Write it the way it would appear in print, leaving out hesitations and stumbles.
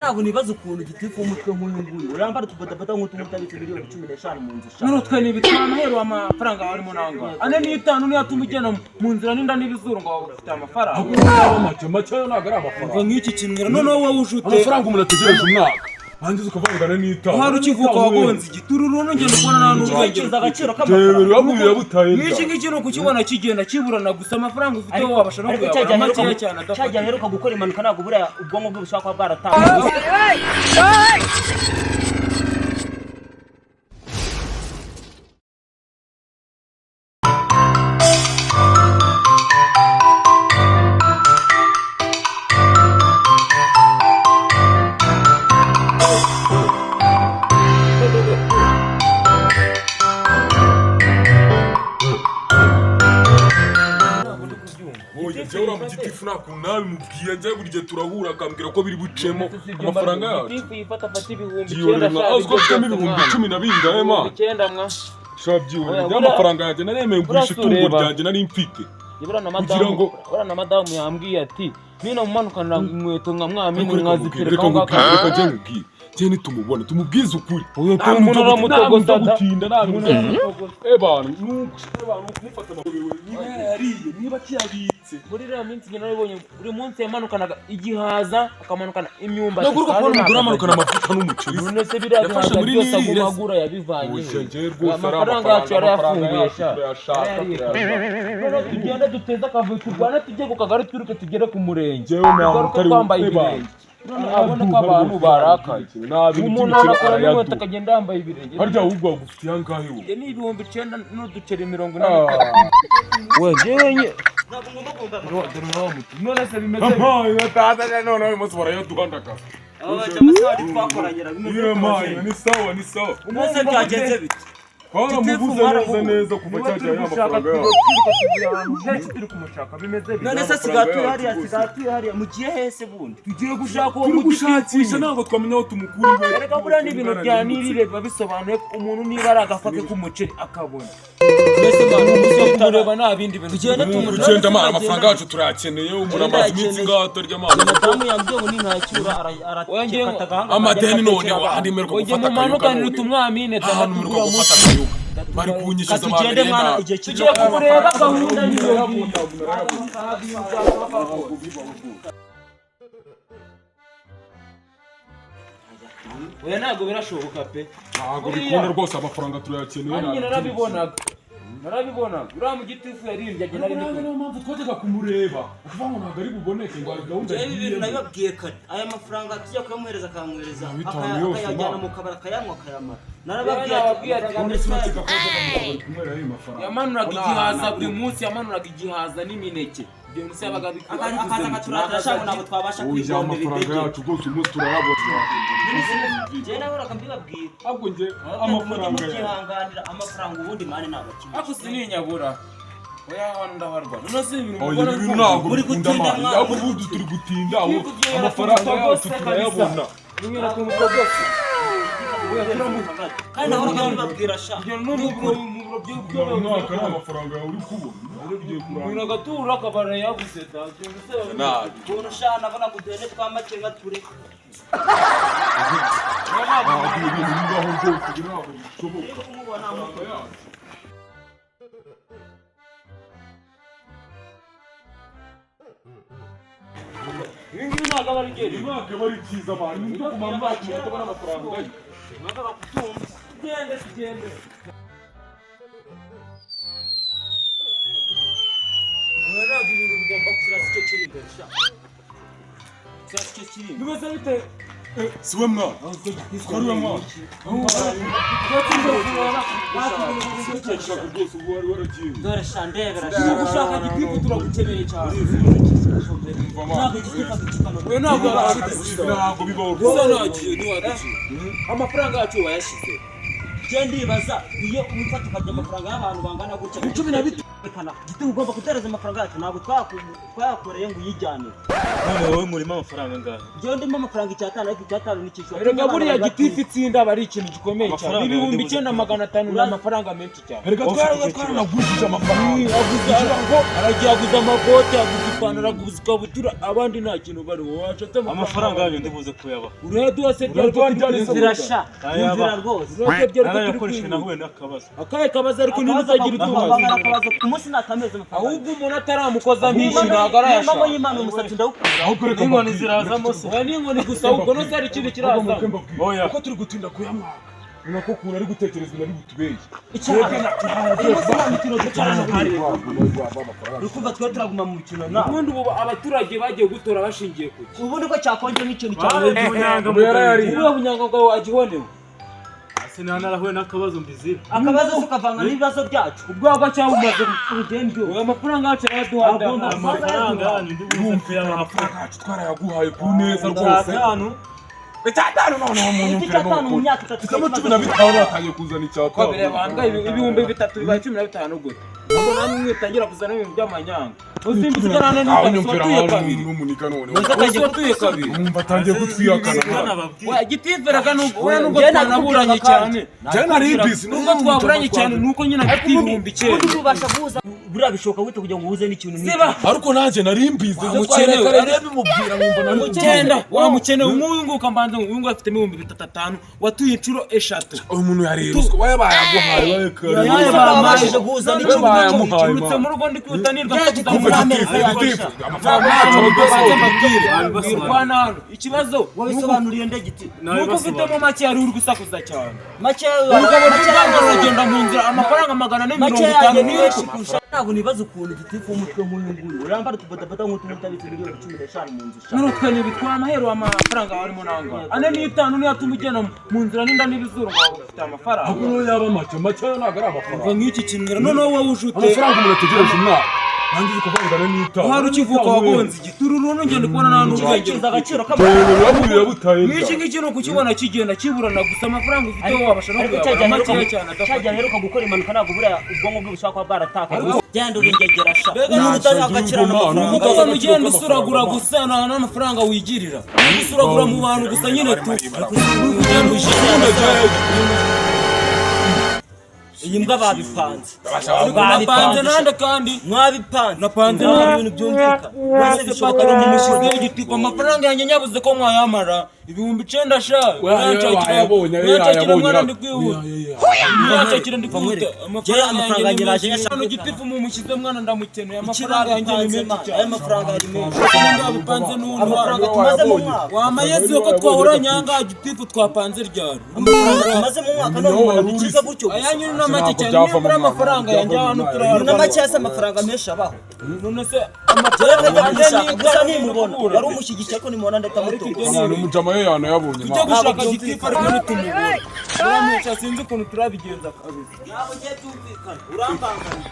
ntabwo nibaza ukuntu gitifu umutwe nk'uyunguyu urambara tubadabata nk'utumutabice miliyoni 15 mu nzu none twe nibitwa amahero amafaranga harimo nanga ane ni 5 niyo tumugena mu nzira ninda n'ibizuru ngo ufite amafaranga make yo ntago ari amafaranga ngo nk'iki kimwira none wowe ujute amafaranga umuntu ategereje umwaka hanze ukavangana n'itanu hari ukivuka wagonze igitururu ngende kubona nta n'ubwengeza agaciro k'amafaranga yabuye butaye n'iki ngiki no kukibona kigenda kiburana gusa amafaranga ufite wowe wabasha no kuyabona make cyane adafata cyajya heruka gukora impanuka ntabwo buriya ubwonko bwe bushaka kuba bwaratanga Jya mu gitifu nta kuntu nawe mubwiye njya buri gihe turahura akambwira ko biri bucemo amafaranga yacu gitifu yifata afata ibihumbi 9 aziko afitemo ibihumbi 10 na bingahe ma 9 mwa shabyiwe y'amafaranga yanjye naremeye gurisha itungo ryanjye nari mfite bura na madamu yambwiye ati nina mumanukana inkweto nka mwamini mwazitereka ngo reka je nkubwiye cyane tumubone tumubwize ukuri uyo tumuntu aramutogoza gutinda namuntu abantu kumufata amabewe niba yariye niba kiyabitse muri rya minsi ngena nabonye buri munsi yamanukanaga igihaza akamanukana imyumba naguruka kubona umugura amanukana amavuta n'umuceri none se birahaza byose agumagura yabivanye amafaranga yacu yarayafunguye none tugenda duteza akavuyo turwana tujye ku kagari turuke tugere ku murenge twambaye ibirenge abona ko abantu barakaye umuntu arakora n'inkweto akagenda yambaye ibirenge harya ahubwo wagufitiye angahe wowe ni ibihumbi 9 n'uduceri 40 wejenye none se bimeze none uyu munsi barayaduhandaka ni sawa umaze byagenze bite mubuze neza kuva cyajya y'amafaranga none se sigatuye hariya mugiye hese bundi tugiye gushaka uwo gushakisha ntabwo twamenya aho tumukura iwe reka buriya n'ibintu bya nirire biba bisobanuye ko umuntu niba ari agafake k'umuceri akabona mbese mwana umuze tureba nta bindi bintu tugenda amara amafaranga yacu turayakeneye umuntu amaze iminsi ngaho atarya amazi madamu yambwiye ngo nintacyura aratekataga amadeni none wahandimerwa gufata akayoga tumwamine tahandimerwa gufata akayoga bari kunyishyuza tugende mwana igihe tugiye kureba gahunda niyo oya ntabwo birashoboka pe ntabwo bikunda rwose amafaranga turayakeneye narabibonaga uriya mu gitifu yaririmbye agenda ari niyo mpamvu twajyaga kumureba ukuvuga ngo ntabwo ari buboneke ngo ari gahunda ibi bintu nabibabwiye kare aya mafaranga tujya kuyamuhereza akamwohereza akayajyana mu kabari akayanywa akayamara narababwiye ati yamanuraga igihaza buri munsi yamanuraga igihaza n'imineke ibyo munsi yabaga akaza turashaka ntabwo twabasha kwigondera amafaranga yacu rwose umunsi turayabona njye nahoraga mbibabwira ahubwo njye amafaranga yacu amafaranga ubundi mani ntabakimwe ako sininyabura oya hano ndabarwa none se ibintu ibintu ntabwo bikunda amani ahubwo ubundi turi gutinda amafaranga yacu turayabona niwera ku mukogose kandi nahoraga mbibabwira sha umwaka nta mafaranga yawe uri kubona umuntu agatura akabara yabuze ukuntu sha nabona ngo uduhene twa make nka ture ibintu bibaho rwose ntabwo bishoboka ibintu ntabwo aba ari byiza ntabwo aba ari byiza abantu nibyo kumara umwaka utabona amafaranga ye ntabwo bakutumva tugende uraraga ibintu bigomba kurasa icyo kiri imbere sha kurasa icyo kiri imbere bimeze bite si we mwana twari we mwana rwose ubu wari waragiye dore sha ndebera sha gushaka gitifu turagukeneye cyane ntabwo gitifu agicikana we ntabwo ntabwo bibaho gusa nagiye ntiwaduciye amafaranga yacu wayashyize njye ndibaza iyo umufata ukajya amafaranga y'abantu bangana gutya 12 Giti ugomba kutereza amafaranga yacu ntabwo twayakoreye ngo uyijyane. None wowe murimo amafaranga ngahe? Njyewe ndimo amafaranga 500 ariko 500 n'ikisho. Erega buriya Giti itsinda aba ari ikintu gikomeye cyane. 9,500 ni amafaranga menshi cyane. Erega twaranagujije amafaranga. Aragiye aguza amakote, aguza ipantaro, aguza ikabutura, abandi nta kintu bari wacate amafaranga yanyu ndibuze kuyaba. Urebe wose zirasha. Inzira rwose. Arayakoresha nahuye n'akabazo. Akaye kabaza ariko ntibizagira utubazo. Umunsi nakameze amafaranga. Ahubwo umuntu ataramukoza mishi nagarasha. Mama y'Imana umusatsi ndawukura. Ahubwo reka Inkoni zirazamo se. Oya n'inkoni gusa ahubwo no zari ikintu kirazamo. Oya. Uko turi gutinda kuyamwaka. Nako kuntu ari gutekereza nari butubeye. Urukumva twe turaguma mu mikino na. Ubundi ubu abaturage bagiye gutora bashingiye ku. Ubundi ko cyakonje n'ikintu cyawe. Ubu bunyanga bwawe wagihonewe. Sinanarahuye n'akabazo mbizira. Akabazo sukavanga n'ibibazo byacu. Ubwagwa cyangwa umaze Urugendo. uwo amafaranga yacu yaduhanda. Amafaranga yanyu ndibuze kuyaba. Amafaranga yacu twarayaguhaye ku neza rwose. 5. 5 noneho mu nyumvira mu no. myaka 3. Tukaba 15 batangiye kuzana icyaka. Kabere banga ibihumbi 3 bibaye 15 gute. Ubwo namwe mwitangira kuzana ibintu by'amanyanga. Usimbiza nane n'utuye kabiri. N'umuniga none. Utuye kabiri. Umva atangiye kutwiyakana. Wa gitiveraga nubwo twanaburanye cyane. Jana ribisi Nubwo twaburanye cyane nuko nyine afite ibihumbi 9. Ubundi ubasha kuza buriya bishoboka gute kugira ngo uhuze n'ikintu Siba. Ariko nanjye nari mbizi Umukenewe. bimubwira nkumva nari Mukenda wa mukene umuyunguka mbanza uyungu afite 3,500 watuye inshuro 3. uyu muntu yari ruswa bayabaye aguhaye kare Yaye barabashije guhuza n'ikintu urutse mu rugo ndi kwitanirwa ikibazo wabisobanuriye nde Giti nuko ufitemo make yari uri gusakuza cyane make umugabo uragenda mu nzira amafaranga 450 n'eshi kurusha ntabwo nibaza ukuntu Gitifu umutwe nk'uyunguyu urambara tubotabota nk'utumutabizi miliyoni 15 mu nzu shaka none twenye bitwara amahero amafaranga warimo nanga ane ni 5 niyo tumugena mu nzira n'inda n'ibizuru ngo ufite amafaranga ahubwo yaba make ntabwo ari amafaranga nk'iki kintu none wowe ujute amafaranga umuntu ategereje umwaka nangize kuvangana n'itanu hari ukivuka wagonze igitururu ngende kubona nta n'ubwenge agaciro k'amafaranga butaye n'iki ngiki no kukibona kigenda kiburana gusa amafaranga ufite wabasha no kuyabona make cyane cyajya heruka gukora impanuka ntabwo buriya ubwonko bwe bushaka kuba bwaratakaye genda urengegera sha umuntu utazagakira n'amafaranga umukozi mugenda usuragura gusa nta n'amafaranga wigirira usuragura mu bantu gusa nyine tu ugenda ushikana iyi mbwa babipanze babipanze nande kandi mwabipanze napanze ibintu byumvikana wese bishoboka no mu mushize y'igitiko amafaranga yanjye nyabuze ko mwayamara 9,000 sha yayabonye ndi kwihuta yacakira ndi kwihuta amafaranga yanjye naje yashano gitifu mu mushize mwana ndamukeneye amafaranga yanjye ni menshi cyane aya mafaranga ari menshi ndabipanze n'undi amafaranga tumaze mu mwaka wamayeze ko twahura nyanga gitifu twapanze ryari amafaranga tumaze mu mwaka none umuntu bikiza gutyo ayanyu na make cyane niba amafaranga yanjye hano turayarwa na make yase amafaranga menshi abaho none se amafaranga gusa nimubona yari umushyigikiye ko nimubona ndatamuto umujama ye yanayabonye tujya gushaka gitifu ariko nitumubona uramwica sinzi ukuntu turabigenza kabisa ntabwo ngiye byumvikana urambangana